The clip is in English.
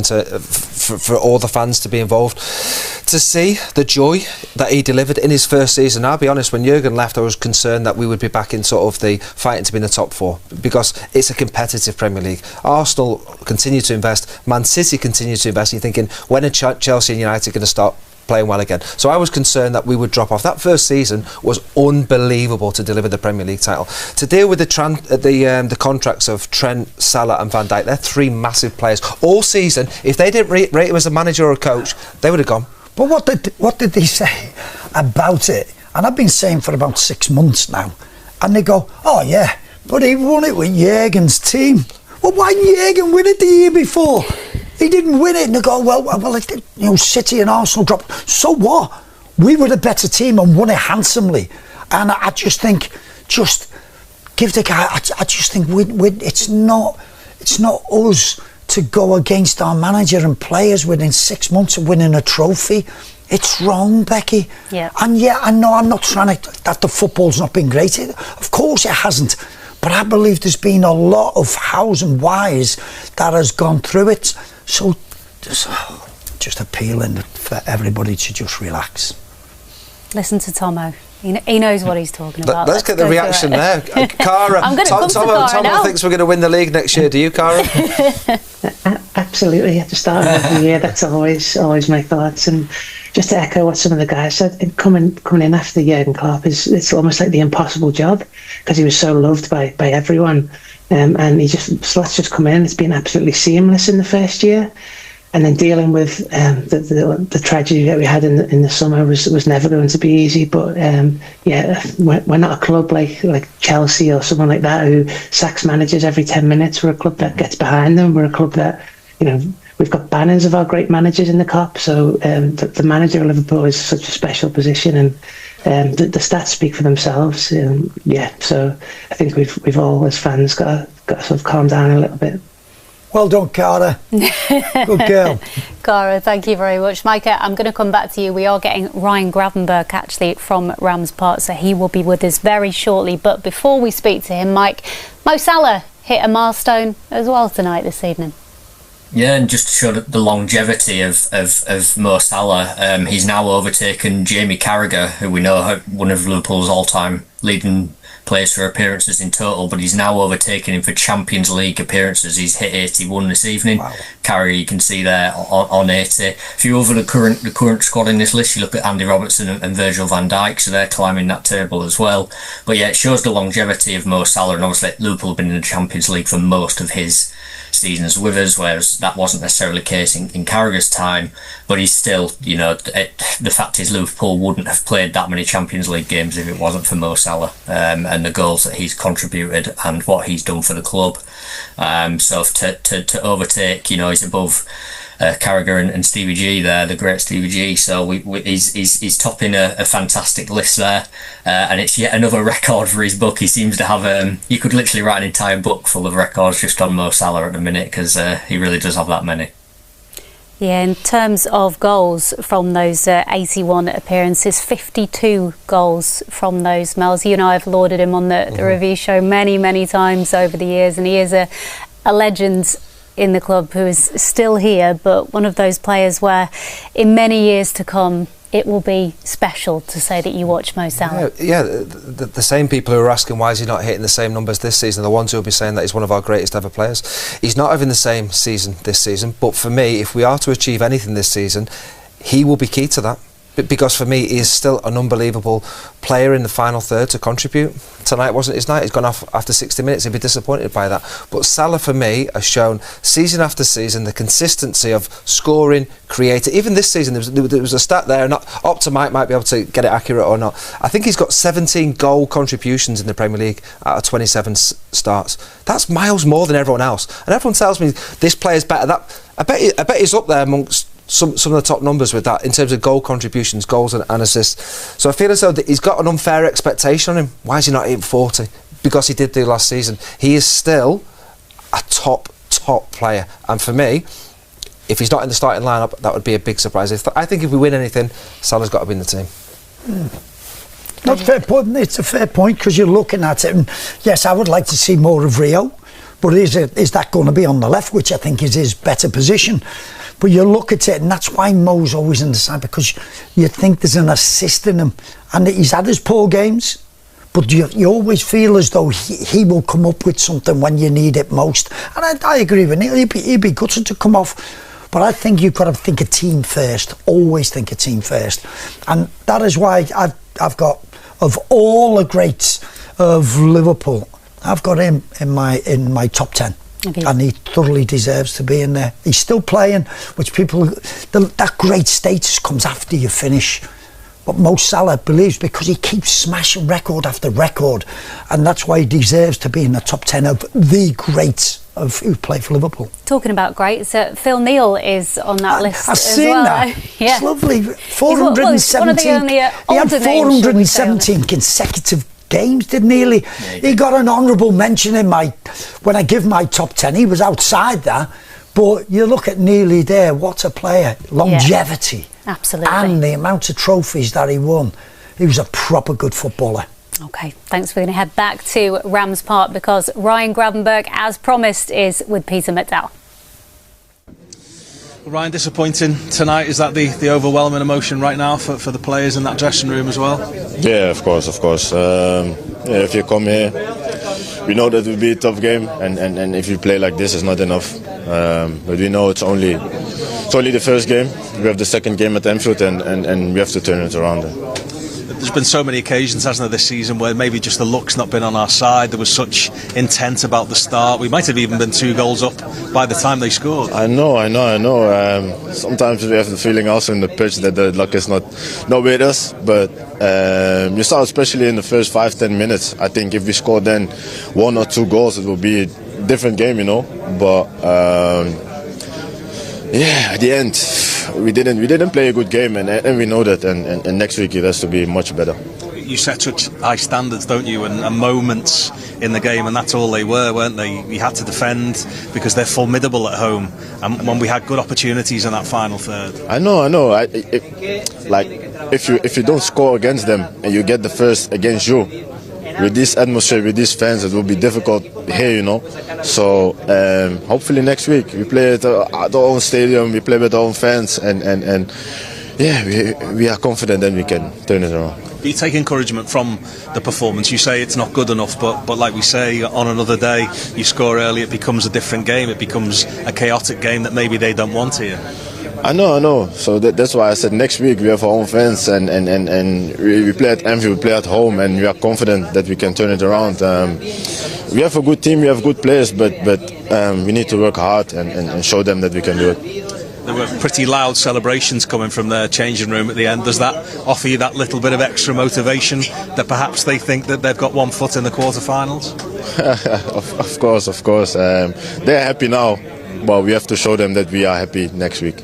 for all the fans to be involved. To see the joy that he delivered in his first season, I'll be honest, when Jurgen left I was concerned that we would be back in sort of the fighting to be in the top 4, because it's a competitive Premier League. Arsenal continue to invest, Man City continue to invest. You're thinking, when are Chelsea and United going to start playing well again? So I was concerned that we would drop off. That first season was unbelievable to deliver the Premier League title. To deal with the contracts of Trent, Salah and Van Dijk, they're 3 massive players. All season, if they didn't rate him as a manager or a coach, they would have gone. But what did they say about it? And I've been saying for about 6 months now. And they go, oh yeah, but he won it with Jurgen's team. Well, why didn't Jurgen win it the year before? He didn't win it, and they go, well, City and Arsenal dropped. So what? We were the better team and won it handsomely. And I just think, give the guy. I just think it's not us to go against our manager and players within 6 months of winning a trophy. It's wrong, Becky. Yeah. And yeah, I know I'm not trying to that the football's not been great. Of course it hasn't. But I believe there's been a lot of hows and whys that has gone through it. So just appealing for everybody to just relax. Listen to Tomo. He knows what he's talking about. Let's get the reaction there. Cara, Tomo thinks we're going to win the league next year. Do you, Cara? Absolutely. At the start of the year, that's always my thoughts. And just to echo what some of the guys said, coming in after Jurgen Klopp it's almost like the impossible job, because he was so loved by everyone. And Slot's just come in. It's been absolutely seamless in the first year. And then dealing with the tragedy that we had in the summer was never going to be easy. But we're not a club like Chelsea or someone like that who sacks managers every 10 minutes. We're a club that gets behind them. We're a club that, we've got banners of our great managers in the Kop. So the manager of Liverpool is such a special position, and the stats speak for themselves. So I think we've all as fans got to sort of calm down a little bit. Well done, Cara. Good girl. Cara, thank you very much. Micah, I'm going to come back to you. We are getting Ryan Gravenberg actually from Rams Park, so he will be with us very shortly. But before we speak to him, Mike, Mo Salah hit a milestone as well tonight this evening. Yeah, and just to show the longevity of Mo Salah, he's now overtaken Jamie Carragher, who we know one of Liverpool's all-time leading players for appearances in total, but he's now overtaken him for Champions League appearances. He's hit 81 this evening. Wow. Carragher, you can see there on 80. If you over the current squad in this list, you look at Andy Robertson and Virgil van Dijk, so they're climbing that table as well. But yeah, it shows the longevity of Mo Salah, and obviously Liverpool have been in the Champions League for most of his seasons with us, whereas that wasn't necessarily the case in Carragher's time. But he's still, the fact is Liverpool wouldn't have played that many Champions League games if it wasn't for Mo Salah and the goals that he's contributed and what he's done for the club. So to overtake, he's above Carragher and Stevie G there, the great Stevie G. So he's topping a fantastic list there, and it's yet another record for his book. He seems to have you could literally write an entire book full of records just on Mo Salah at the minute, because he really does have that many. Yeah, in terms of goals from those 81 appearances, 52 goals from those. Mel's, you and I have lauded him on the review show many times over the years, and he is a legend in the club who is still here, but one of those players where in many years to come it will be special to say that you watch Mo Salah. Yeah, the same people who are asking why is he not hitting the same numbers this season are the ones who will be saying that he's one of our greatest ever players. He's not having the same season this season, but for me, if we are to achieve anything this season, he will be key to that. Because for me, he is still an unbelievable player in the final third to contribute. Tonight wasn't his night. He's gone off after 60 minutes. He'd be disappointed by that. But Salah, for me, has shown season after season the consistency of scoring, creating. Even this season, there was a stat there, and Opta might be able to get it accurate or not. I think he's got 17 goal contributions in the Premier League out of 27 starts. That's miles more than everyone else. And everyone tells me this player's better. I bet he's up there amongst some of the top numbers with that in terms of goal contributions, goals and assists. So I feel as though that he's got an unfair expectation on him. Why is he not hitting 40? Because he did do last season. He is still a top player, and for me, if he's not in the starting lineup, that would be a big surprise. I think if we win anything, Salah's got to be in the team. Not fair point. It's a fair point, because you're looking at it, and yes, I would like to see more of Rio, But is that going to be on the left, which I think is his better position? But you look at it, and that's why Mo's always in the side, because you think there's an assist in him. And he's had his poor games, but you always feel as though he will come up with something when you need it most. And I agree with him. He'd be gutted to come off. But I think you've got to think a team first. Always think a team first. And that is why I've got, of all the greats of Liverpool, I've got him in my top 10. And he thoroughly deserves to be in there. He's still playing, which that great status comes after you finish. But Mo Salah believes, because he keeps smashing record after record, and that's why he deserves to be in the top 10 of the greats who play for Liverpool. Talking about greats, Phil Neal is on that list I've as seen well. that. Yeah. It's lovely. 417. He had 417 consecutive games, didn't he? He got an honourable mention in when I give my top 10. He was outside that, but you look at Neely there. What a player! Longevity. Yeah. Absolutely. And the amount of trophies that he won. He was a proper good footballer. Okay, thanks. We're going to head back to Rams Park because Ryan Gravenberg, as promised, is with Peter McDowell. Ryan, disappointing tonight. Is that the overwhelming emotion right now for the players in that dressing room as well? Yeah, of course. If you come here, we know that it will be a tough game, and if you play like this, it's not enough. But we know it's only the first game. We have the second game at Anfield, and we have to turn it around. There's been so many occasions, hasn't there, this season where maybe just the luck's not been on our side. There was such intent about the start. We might have even been 2 goals up by the time they scored. I know. Sometimes we have the feeling also in the pitch that the luck is not with us. But you saw, especially in the first 5-10 minutes, I think if we scored then 1 or 2 goals, it will be a different game, But at the end, we didn't play a good game, and we know that. And next week it has to be much better. You set such high standards, don't you, and moments in the game, and that's all they were, weren't they? We had to defend because they're formidable at home, and when we had good opportunities in that final third. I know. If you don't score against them and you get the first against you, with this atmosphere, with these fans, it will be difficult here, So hopefully next week we play at our own stadium, we play with our own fans, and we are confident that we can turn it around. You take encouragement from the performance. You say it's not good enough, but like we say, on another day, you score early, it becomes a different game. It becomes a chaotic game that maybe they don't want here. I know. So that's why I said next week we have our own fans, and we play at Anfield, we play at home, and we are confident that we can turn it around. We have a good team, we have good players, but we need to work hard and show them that we can do it. There were pretty loud celebrations coming from their changing room at the end. Does that offer you that little bit of extra motivation that perhaps they think that they've got 1 foot in the quarterfinals? Of course. They're happy now, but we have to show them that we are happy next week.